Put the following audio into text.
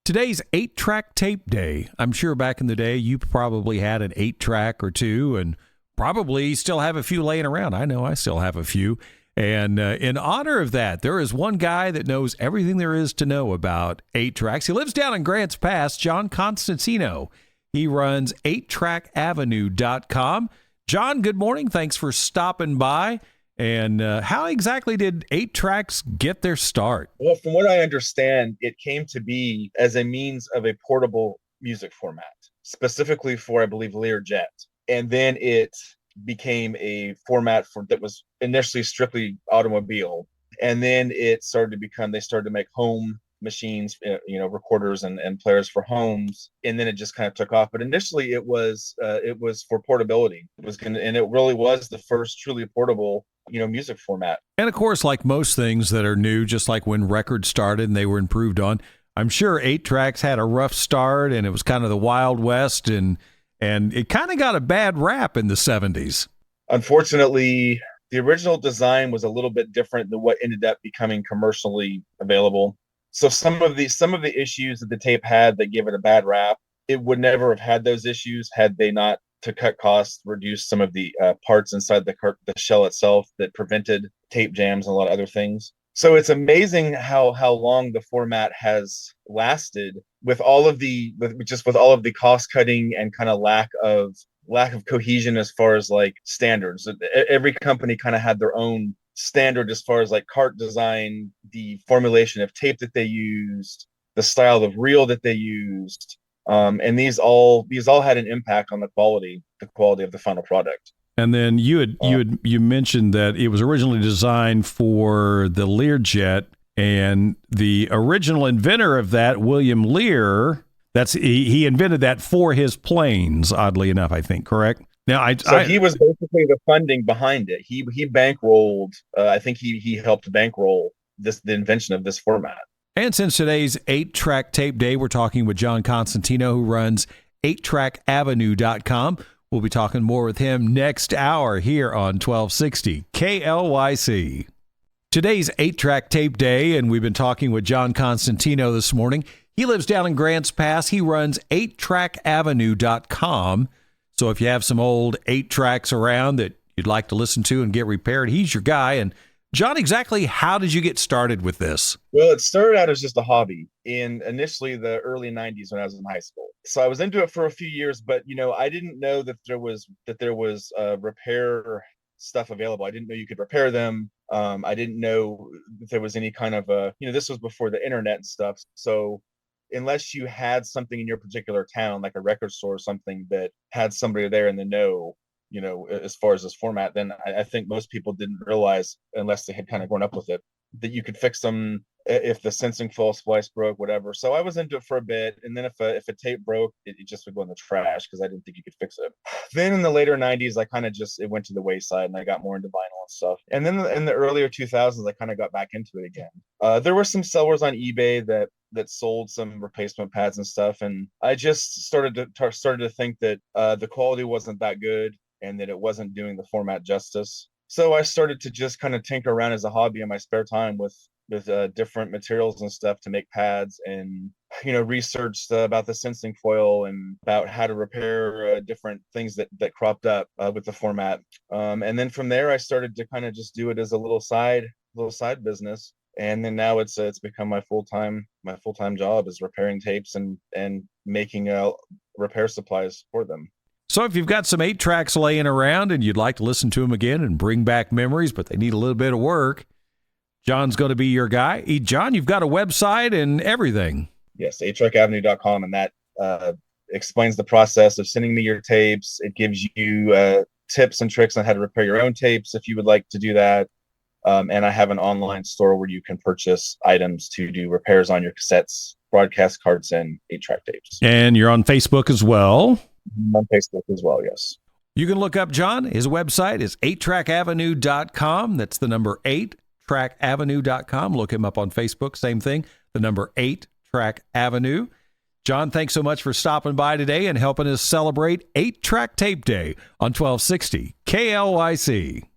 Today's 8-track tape day. I'm sure back in the day you probably had an 8-track or two and probably still have a few laying around. I know I still have a few. And in honor of that, there is one guy that knows everything there is to know about 8-tracks. He lives down in Grants Pass, John Constantino. He runs 8trackavenue.com. John, good morning. Thanks for stopping by. And how exactly did 8-tracks get their start? Well, from what I understand, it came to be as a means of a portable music format, specifically for, I believe, Learjet. And then it became a format that was initially strictly automobile. And then it started to become, they started to make home machines, recorders and players for homes. And then it just kind of took off. But initially it was for portability. And it really was the first truly portable music format. And of course, like most things that are new, just like when records started and they were improved on, I'm sure 8-tracks had a rough start and it was kind of the Wild West and it kind of got a bad rap in the 70s. Unfortunately, the original design was a little bit different than what ended up becoming commercially available. So some of the issues that the tape had that gave it a bad rap, it would never have had those issues had they not, to cut costs, reduce some of the parts inside the shell itself that prevented tape jams and a lot of other things. So it's amazing how long the format has lasted with all of the cost cutting and kind of lack of cohesion as far as like standards. Every company kind of had their own standard as far as like cart design, the formulation of tape that they used, the style of reel that they used. And these all had an impact on the quality of the final product. And then you mentioned that it was originally designed for the Learjet, and the original inventor of that, William Lear, he invented that for his planes. Oddly enough, I think, correct? Now, he was basically the funding behind it. He bankrolled. I think he helped bankroll the invention of this format. And since today's 8-track tape day, we're talking with John Constantino, who runs 8trackavenue.com. We'll be talking more with him next hour here on 1260 KLYC. Today's 8-track tape day, and we've been talking with John Constantino this morning. He lives down in Grants Pass. He runs 8trackavenue.com. So if you have some old 8-tracks around that you'd like to listen to and get repaired, he's your guy. And John, exactly how did you get started with this? Well, it started out as just a hobby in initially the early 90s when I was in high school. So I was into it for a few years, but I didn't know that there was repair stuff available. I didn't know you could repair them. I didn't know that there was any kind of this was before the internet and stuff. So unless you had something in your particular town, like a record store or something that had somebody there in the know, as far as this format, then I think most people didn't realize, unless they had kind of grown up with it, that you could fix them if the sensing foil splice broke, whatever. So I was into it for a bit, and then if a tape broke, it just would go in the trash because I didn't think you could fix it. Then in the later 90s, I kind of it went to the wayside, and I got more into vinyl and stuff. And then in the earlier 2000s, I kind of got back into it again. There were some sellers on eBay that sold some replacement pads and stuff, and I just started to think that the quality wasn't that good, and that it wasn't doing the format justice. So I started to just kind of tinker around as a hobby in my spare time with different materials and stuff to make pads, and researched about the sensing foil and about how to repair different things that cropped up with the format. And then from there, I started to kind of just do it as a little side business. And then now it's become my full-time job is repairing tapes and making repair supplies for them. So if you've got some 8-tracks laying around and you'd like to listen to them again and bring back memories, but they need a little bit of work, John's going to be your guy. John, you've got a website and everything. Yes, 8trackavenue.com, and that explains the process of sending me your tapes. It gives you tips and tricks on how to repair your own tapes if you would like to do that. And I have an online store where you can purchase items to do repairs on your cassettes, broadcast cards, and 8-track tapes. And you're on Facebook as well? I'm on Facebook as well, yes. You can look up John. His website is 8trackavenue.com. That's the number 8trackavenue.com. Look him up on Facebook. Same thing, the number 8-Track Avenue. John, thanks so much for stopping by today and helping us celebrate 8-Track Tape Day on 1260 KLYC.